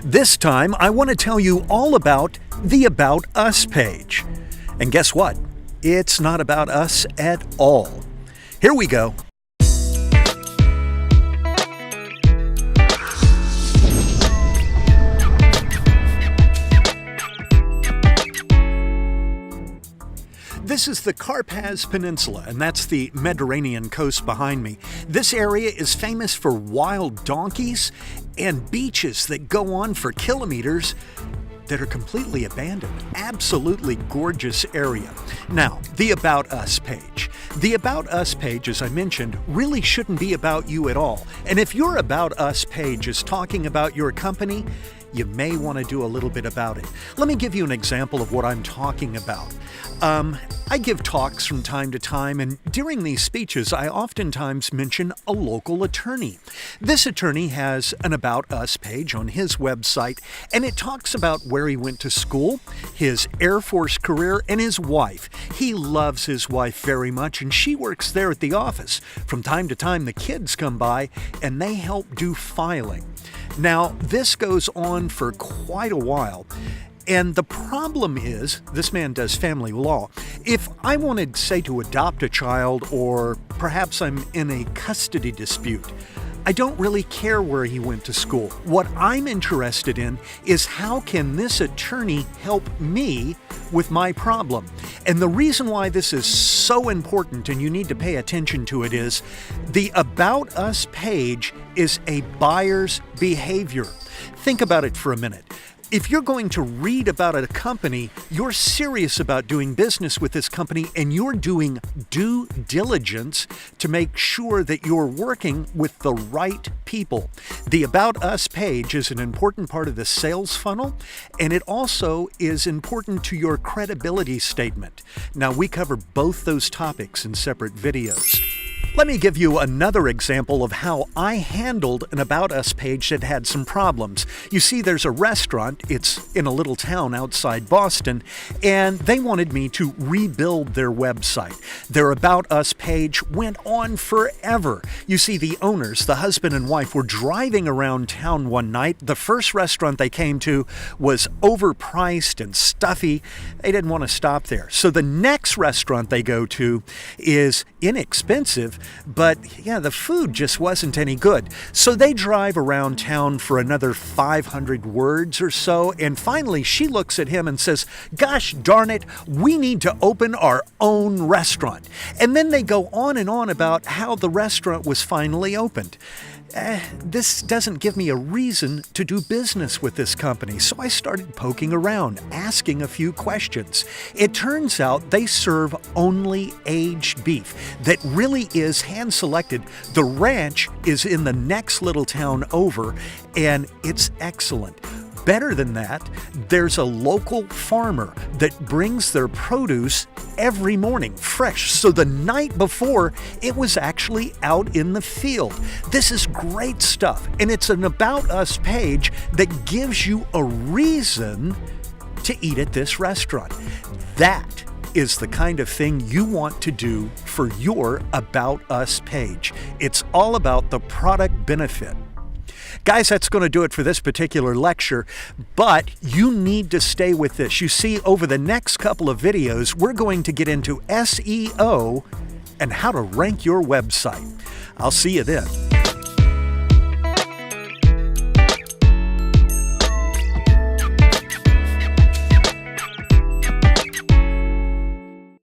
This time, I want to tell you all about the About Us page. And guess what? It's not about us at all. Here we go. This is the Karpaz Peninsula, and that's the Mediterranean coast behind me. This area is famous for wild donkeys and beaches that go on for kilometers that are completely abandoned. Absolutely gorgeous area. Now, the About Us page. The About Us page, as I mentioned, really shouldn't be about you at all. And if your About Us page is talking about your company, you may want to do a little bit about it. Let me give you an example of what I'm talking about. I give talks from time to time, and during these speeches, I oftentimes mention a local attorney. This attorney has an About Us page on his website, and it talks about where he went to school, his Air Force career, and his wife. He loves his wife very much, and she works there at the office. From time to time, the kids come by, and they help do filing. Now, this goes on for quite a while. And the problem is, this man does family law. If I wanted, say, to adopt a child, or perhaps I'm in a custody dispute, I don't really care where he went to school. What I'm interested in is how can this attorney help me with my problem? And the reason why this is so important and you need to pay attention to it is the About Us page is a buyer's behavior. Think about it for a minute. If you're going to read about a company, you're serious about doing business with this company and you're doing due diligence to make sure that you're working with the right people. The About Us page is an important part of the sales funnel, and it also is important to your credibility statement. Now, we cover both those topics in separate videos. Let me give you another example of how I handled an About Us page that had some problems. You see, there's a restaurant, it's in a little town outside Boston, and they wanted me to rebuild their website. Their About Us page went on forever. You see, the owners, the husband and wife, were driving around town one night. The first restaurant they came to was overpriced and stuffy. They didn't want to stop there. So the next restaurant they go to is inexpensive, but yeah, the food just wasn't any good. So they drive around town for another 500 words or so, and finally she looks at him and says, "Gosh darn it, we need to open our own restaurant." And then they go on and on about how the restaurant was finally opened. This doesn't give me a reason to do business with this company, so I started poking around, asking a few questions. It turns out they serve only aged beef that really is hand-selected. The ranch is in the next little town over, and it's excellent. Better than that, there's a local farmer that brings their produce every morning, fresh. So the night before, it was actually out in the field. This is great stuff, and it's an About Us page that gives you a reason to eat at this restaurant. That is the kind of thing you want to do for your About Us page. It's all about the product benefit. Guys, that's going to do it for this particular lecture, but you need to stay with this. You see, over the next couple of videos, we're going to get into SEO and how to rank your website. I'll see you then.